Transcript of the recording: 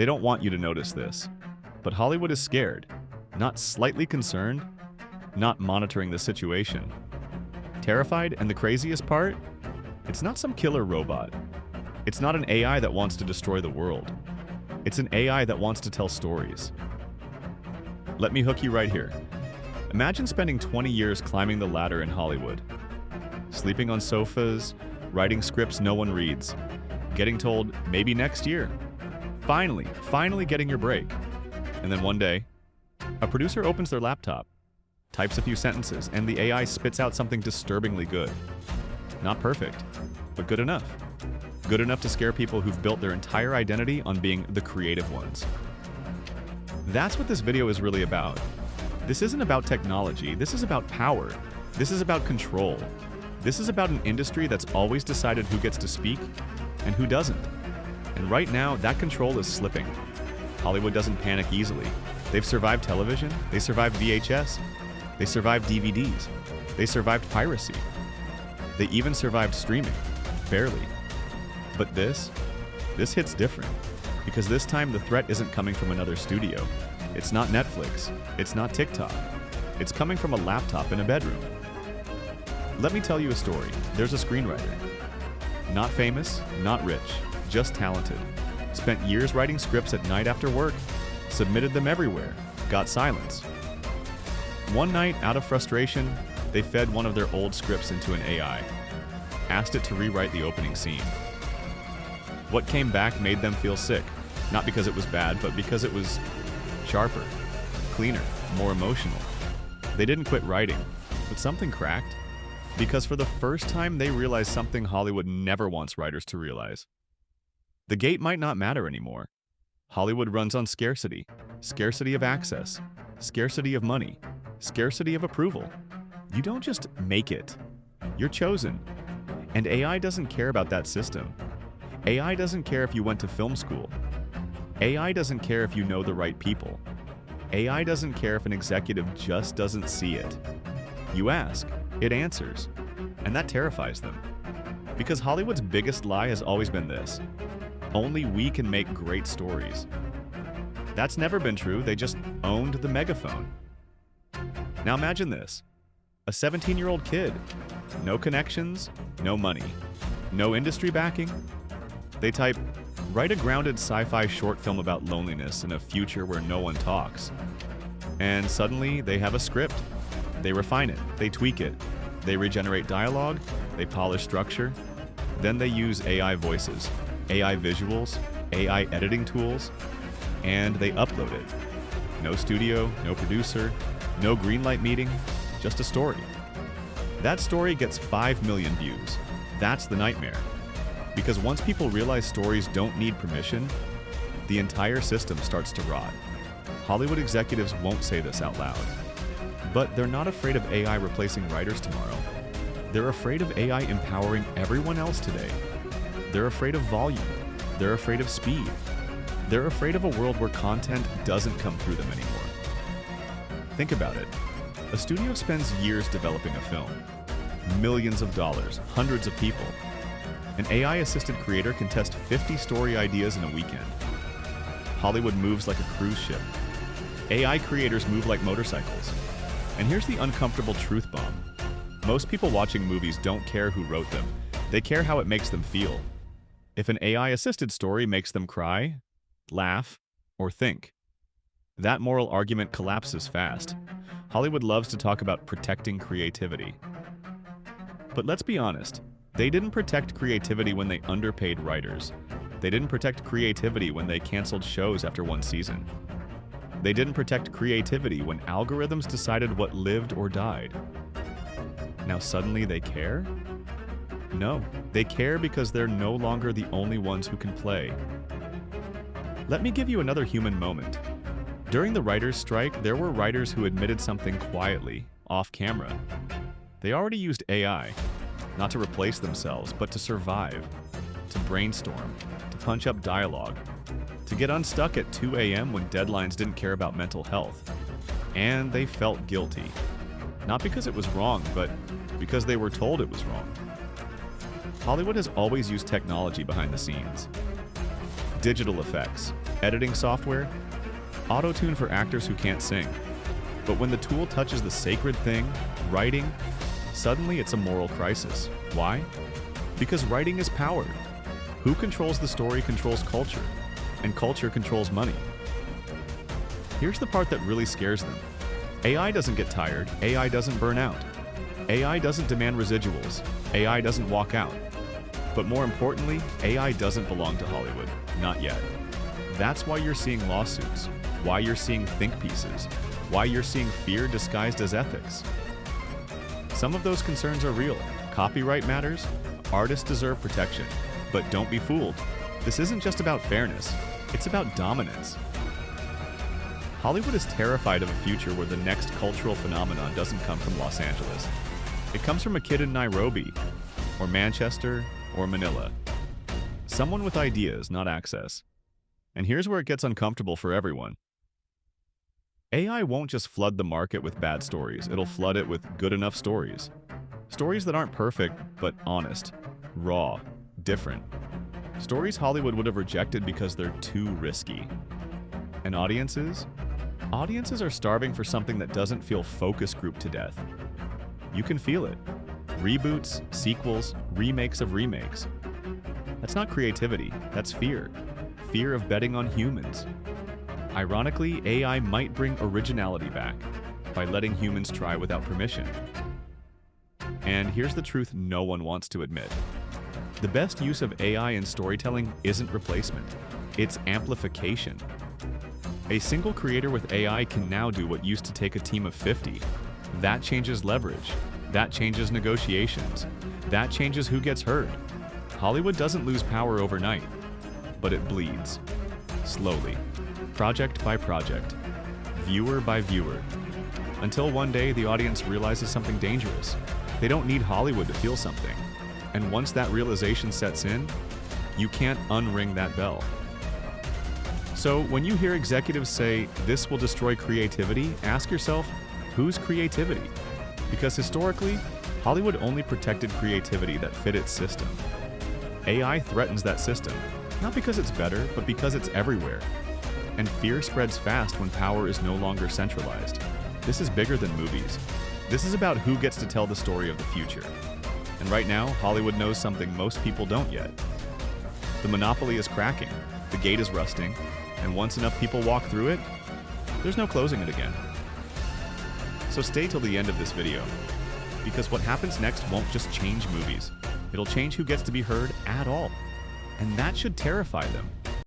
They don't want you to notice this. But Hollywood is scared, not slightly concerned, not monitoring the situation. Terrified, and the craziest part? It's not some killer robot. It's not an AI that wants to destroy the world. It's an AI that wants to tell stories. Let me hook you right here. Imagine spending 20 years climbing the ladder in Hollywood. Sleeping on sofas, writing scripts no one reads, getting told, maybe next year. Finally getting your break. And then one day, a producer opens their laptop, types a few sentences, and the AI spits out something disturbingly good. Not perfect, but good enough. Good enough to scare people who've built their entire identity on being the creative ones. That's what this video is really about. This isn't about technology, this is about power. This is about control. This is about an industry that's always decided who gets to speak and who doesn't. And right now, that control is slipping. Hollywood doesn't panic easily. They've survived television, they survived VHS, they survived DVDs, they survived piracy. They even survived streaming, barely. But this hits different, because this time the threat isn't coming from another studio. It's not Netflix, it's not TikTok. It's coming from a laptop in a bedroom. Let me tell you a story. There's a screenwriter. Not famous, not rich, just talented. Spent years writing scripts at night after work, submitted them everywhere, got silence. One night, out of frustration, they fed one of their old scripts into an AI, asked it to rewrite the opening scene. What came back made them feel sick, not because it was bad, but because it was sharper, cleaner, more emotional. They didn't quit writing, but something cracked, because for the first time they realized something Hollywood never wants writers to realize. The gate might not matter anymore. Hollywood runs on scarcity. Scarcity of access. Scarcity of money. Scarcity of approval. You don't just make it. You're chosen. And AI doesn't care about that system. AI doesn't care if you went to film school. AI doesn't care if you know the right people. AI doesn't care if an executive just doesn't see it. You ask, it answers. And that terrifies them. Because Hollywood's biggest lie has always been this: only we can make great stories. That's never been true, they just owned the megaphone. Now imagine this: a 17-year-old kid, no connections, no money, no industry backing. They type, write a grounded sci-fi short film about loneliness in a future where no one talks. And suddenly they have a script. They refine it, they tweak it, they regenerate dialogue, they polish structure. Then they use AI voices, AI visuals, AI editing tools, and they upload it. No studio, no producer, no greenlight meeting, just a story. That story gets 5 million views. That's the nightmare. Because once people realize stories don't need permission, the entire system starts to rot. Hollywood executives won't say this out loud. But they're not afraid of AI replacing writers tomorrow. They're afraid of AI empowering everyone else today. They're afraid of volume. They're afraid of speed. They're afraid of a world where content doesn't come through them anymore. Think about it. A studio spends years developing a film. Millions of dollars, hundreds of people. An AI-assisted creator can test 50 story ideas in a weekend. Hollywood moves like a cruise ship. AI creators move like motorcycles. And here's the uncomfortable truth bomb. Most people watching movies don't care who wrote them. They care how it makes them feel. If an AI-assisted story makes them cry, laugh, or think, that moral argument collapses fast. Hollywood loves to talk about protecting creativity. But let's be honest, they didn't protect creativity when they underpaid writers. They didn't protect creativity when they canceled shows after one season. They didn't protect creativity when algorithms decided what lived or died. Now suddenly they care? No, they care because they're no longer the only ones who can play. Let me give you another human moment. During the writers' strike, there were writers who admitted something quietly, off camera. They already used AI, not to replace themselves, but to survive, to brainstorm, to punch up dialogue, to get unstuck at 2 a.m. when deadlines didn't care about mental health. And they felt guilty. Not because it was wrong, but because they were told it was wrong. Hollywood has always used technology behind the scenes. Digital effects, Editing software? Auto-tune for actors who can't sing. But when the tool touches the sacred thing, writing, suddenly it's a moral crisis. Why? Because writing is power. Who controls the story controls culture, and culture controls money. Here's the part that really scares them. AI doesn't get tired, AI doesn't burn out. AI doesn't demand residuals, AI doesn't walk out. But more importantly, AI doesn't belong to Hollywood, not yet. That's why you're seeing lawsuits, why you're seeing think pieces, why you're seeing fear disguised as ethics. Some of those concerns are real. Copyright matters, artists deserve protection. But don't be fooled. This isn't just about fairness, it's about dominance. Hollywood is terrified of a future where the next cultural phenomenon doesn't come from Los Angeles. It comes from a kid in Nairobi, or Manchester, or Manila. Someone with ideas, not access. And here's where it gets uncomfortable for everyone. AI won't just flood the market with bad stories, it'll flood it with good enough stories. Stories that aren't perfect, but honest, raw, different. Stories Hollywood would have rejected because they're too risky. And audiences? Audiences are starving for something that doesn't feel focus group to death. You can feel it. Reboots, sequels, remakes of remakes. That's not creativity, that's fear. Fear of betting on humans. Ironically, AI might bring originality back by letting humans try without permission. And here's the truth no one wants to admit. The best use of AI in storytelling isn't replacement, it's amplification. A single creator with AI can now do what used to take a team of 50. That changes leverage. That changes negotiations. That changes who gets heard. Hollywood doesn't lose power overnight, but it bleeds. Slowly. Project by project. Viewer by viewer. Until one day the audience realizes something dangerous. They don't need Hollywood to feel something. And once that realization sets in, you can't unring that bell. So when you hear executives say, this will destroy creativity, ask yourself, whose creativity? Because historically, Hollywood only protected creativity that fit its system. AI threatens that system, not because it's better, but because it's everywhere. And fear spreads fast when power is no longer centralized. This is bigger than movies. This is about who gets to tell the story of the future. And right now, Hollywood knows something most people don't yet. The monopoly is cracking, the gate is rusting, and once enough people walk through it, there's no closing it again. So stay till the end of this video, because what happens next won't just change movies. It'll change who gets to be heard at all. And that should terrify them.